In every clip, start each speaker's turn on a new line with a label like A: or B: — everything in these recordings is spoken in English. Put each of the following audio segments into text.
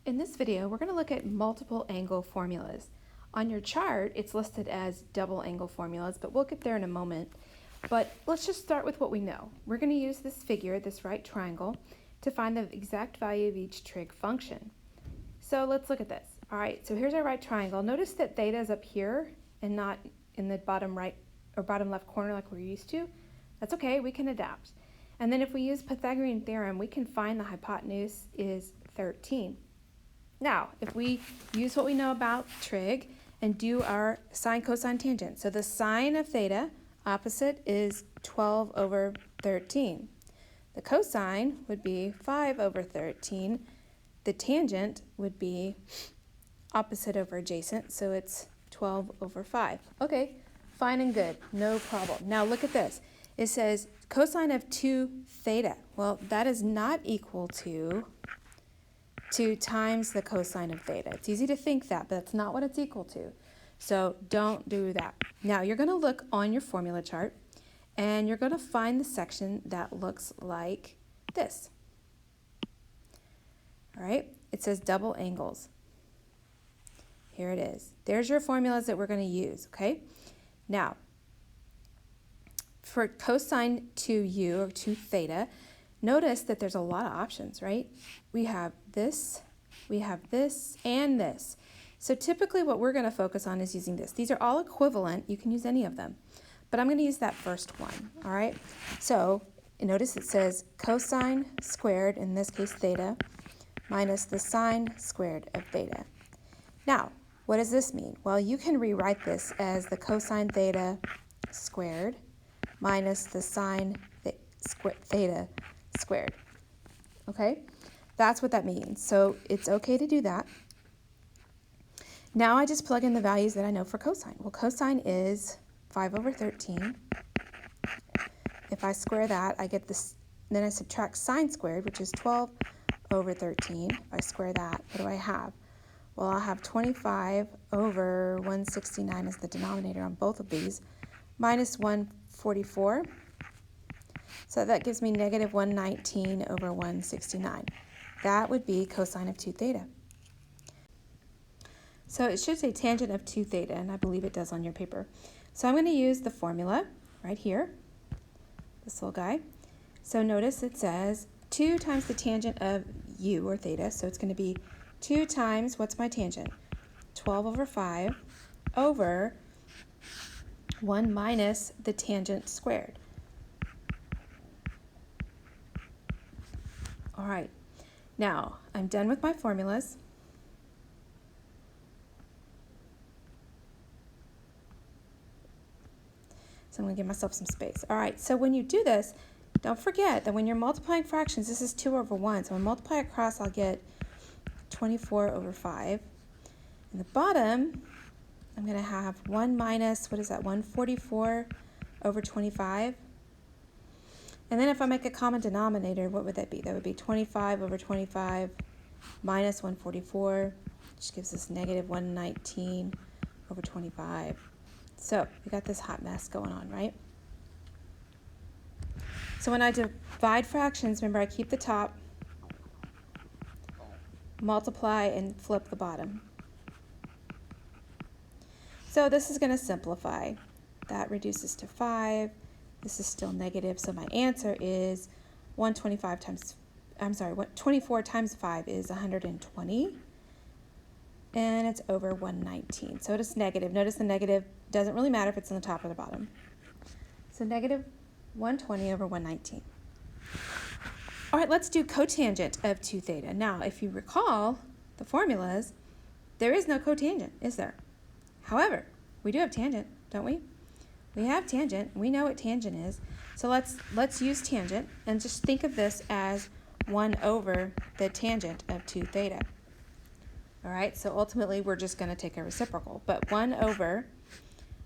A: In this video, we're going to look at multiple angle formulas. On your chart, it's listed as double angle formulas, but we'll get there in a moment. But let's just start with what we know. We're going to use this figure, this right triangle, to find the exact value of each trig function. So let's look at this. All right, so here's our right triangle. Notice that theta is up here and not in the bottom right or bottom left corner like we're used to. That's okay, we can adapt. And then if we use Pythagorean theorem, we can find the hypotenuse is 13. Now, if we use what we know about trig and do our sine, cosine, tangent. So the sine of theta, opposite, is 12 over 13. The cosine would be 5 over 13. The tangent would be opposite over adjacent, so it's 12 over 5. Okay, fine and good, no problem. Now look at this. It says cosine of 2 theta. Well, that is not equal to 2 times the cosine of theta. It's easy to think that, but that's not what it's equal to. So don't do that. Now you're going to look on your formula chart and you're going to find the section that looks like this. All right, it says double angles. Here it is. There's your formulas that we're going to use, okay? Now, for cosine 2u or 2 theta, notice that there's a lot of options, right? We have this, and this. So typically what we're going to focus on is using this. These are all equivalent. You can use any of them. But I'm going to use that first one, all right? So notice it says cosine squared, in this case theta, minus the sine squared of theta. Now, what does this mean? Well, you can rewrite this as the cosine theta squared minus the sine theta squared. Okay? That's what that means. So it's okay to do that. Now I just plug in the values that I know for cosine. Well, cosine is 5 over 13. If I square that, I get this, then I subtract sine squared, which is 12 over 13. If I square that, what do I have? Well, I'll have 25 over 169 as the denominator on both of these, minus 144. So that gives me negative 119 over 169. That would be cosine of 2 theta. So it should say tangent of 2 theta, and I believe it does on your paper. So I'm going to use the formula right here, this little guy. So notice it says 2 times the tangent of u, or theta, so it's going to be 2 times, what's my tangent? 12 over 5 over 1 minus the tangent squared. All right, now I'm done with my formulas. So I'm going to give myself some space. All right, so when you do this, don't forget that when you're multiplying fractions, this is 2 over 1. So when I multiply across, I'll get 24 over 5. In the bottom, I'm going to have 1 minus, what is that, 144 over 25. And then if I make a common denominator, what would that be? That would be 25 over 25 minus 144, which gives us negative 119 over 25. So we got this hot mess going on, right? So when I divide fractions, remember I keep the top, multiply, and flip the bottom. So this is going to simplify. That reduces to 5. This is still negative, so my answer is 125 times, 24 times 5 is 120. And it's over 119. So it is negative. Notice the negative doesn't really matter if it's on the top or the bottom. So negative 120 over 119. All right, let's do cotangent of 2 theta. Now, if you recall the formulas, there is no cotangent, is there? However, we do have tangent, don't we? We have tangent. We know what tangent is. So let's use tangent and just think of this as 1 over the tangent of 2 theta. All right, so ultimately we're just going to take a reciprocal. But 1 over,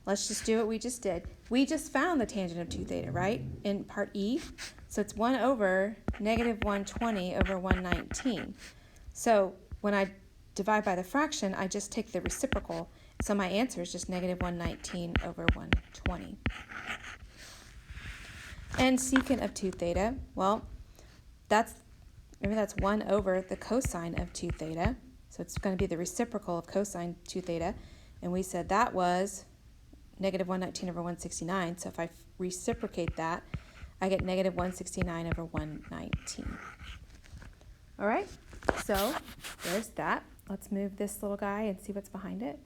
A: let's just do what we just did. We just found the tangent of 2 theta, right, in part E. So it's 1 over negative 120 over 119. So when I divide by the fraction, I just take the reciprocal. So my answer is just negative 119 over 120. And secant of 2 theta, well, that's 1 over the cosine of 2 theta. So it's going to be the reciprocal of cosine 2 theta. And we said that was negative 119 over 169. So if I reciprocate that, I get negative 169 over 119. All right, so there's that. Let's move this little guy and see what's behind it.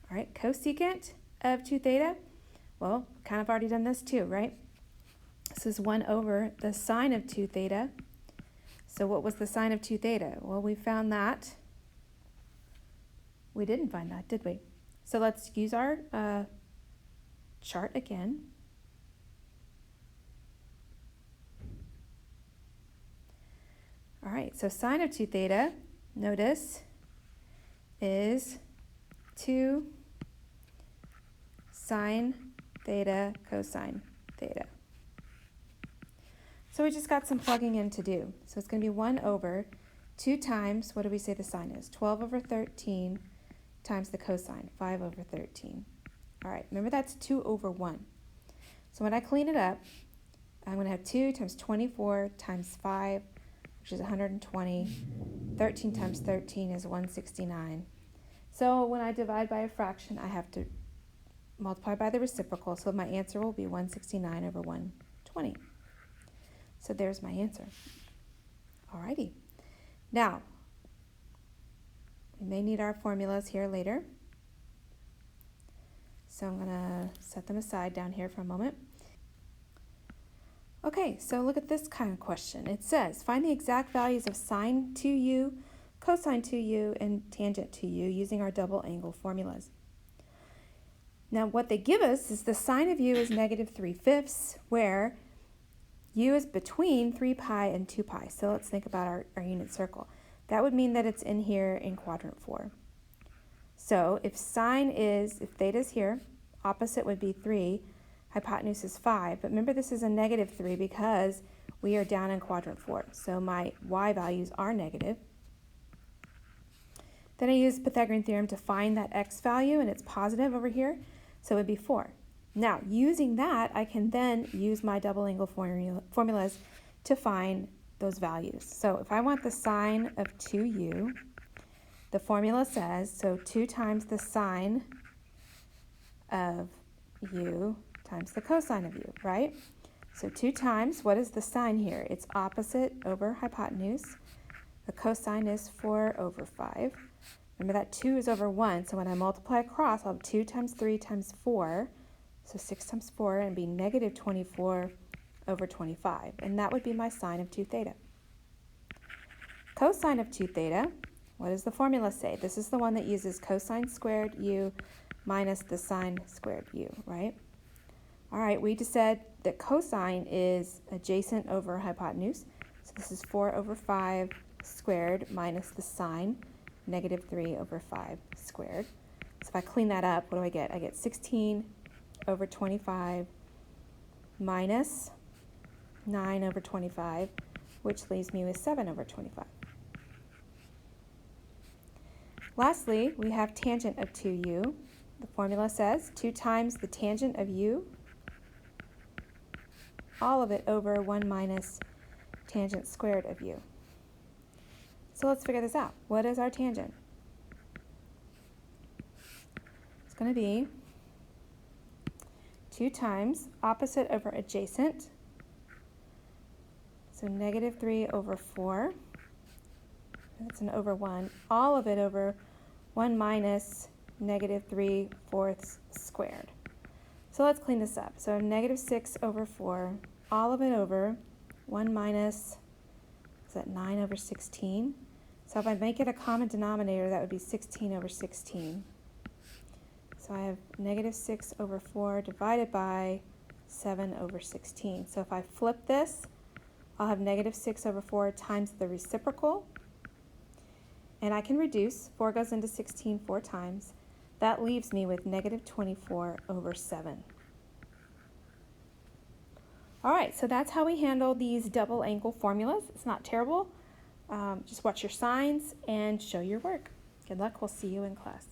A: All right, cosecant of 2 theta. Well, kind of already done this too, right? This is 1 over the sine of 2 theta. So what was the sine of 2 theta? Well, we found that. We didn't find that, did we? So let's use our chart again. All right, so sine of 2 theta, notice, is 2 sine theta cosine theta. So we just got some plugging in to do. So it's going to be 1 over 2 times, what do we say the sine is? 12 over 13 times the cosine, 5 over 13. All right, remember that's 2 over 1. So when I clean it up, I'm going to have 2 times 24 times 5, which is 120. 13 times 13 is 169. So when I divide by a fraction, I have to multiply by the reciprocal, so my answer will be 169 over 120. So there's my answer. Alrighty. Now, we may need our formulas here later. So I'm going to set them aside down here for a moment. Okay, so look at this kind of question. It says, find the exact values of sine 2u, cosine 2u, and tangent 2u using our double angle formulas. Now what they give us is the sine of u is negative 3/5, where u is between 3 pi and 2 pi. So let's think about our unit circle. That would mean that it's in here in quadrant 4. So if theta is here, opposite would be 3, hypotenuse is 5. But remember this is a negative 3 because we are down in quadrant 4. So my y values are negative. Then I use Pythagorean theorem to find that x value, and it's positive over here. So it would be 4. Now, using that, I can then use my double angle formulas to find those values. So if I want the sine of 2u, the formula says, so 2 times the sine of u times the cosine of u, right? So 2 times, what is the sine here? It's opposite over hypotenuse. The cosine is 4 over 5. Remember that 2 is over 1, so when I multiply across, I'll have 2 times 3 times 4, so 6 times 4, and be negative 24 over 25, and that would be my sine of 2 theta. Cosine of 2 theta, what does the formula say? This is the one that uses cosine squared u minus the sine squared u, right? All right, we just said that cosine is adjacent over hypotenuse, so this is 4 over 5 squared minus the sine, negative 3 over 5 squared. So if I clean that up, what do I get? I get 16 over 25 minus 9 over 25, which leaves me with 7 over 25. Lastly, we have tangent of 2u. The formula says 2 times the tangent of u, all of it over 1 minus tangent squared of u. So let's figure this out. What is our tangent? It's going to be 2 times opposite over adjacent. So negative 3 over 4. That's an over 1. All of it over 1 minus negative 3/4 squared. So let's clean this up. So negative 6 over 4. All of it over 1 minus, is that 9 over 16? So if I make it a common denominator, that would be 16 over 16. So I have negative 6 over 4 divided by 7 over 16. So if I flip this, I'll have negative 6 over 4 times the reciprocal. And I can reduce. 4 goes into 16 4 times. That leaves me with negative 24 over 7. All right, so that's how we handle these double angle formulas. It's not terrible. Just watch your signs and show your work. Good luck. We'll see you in class.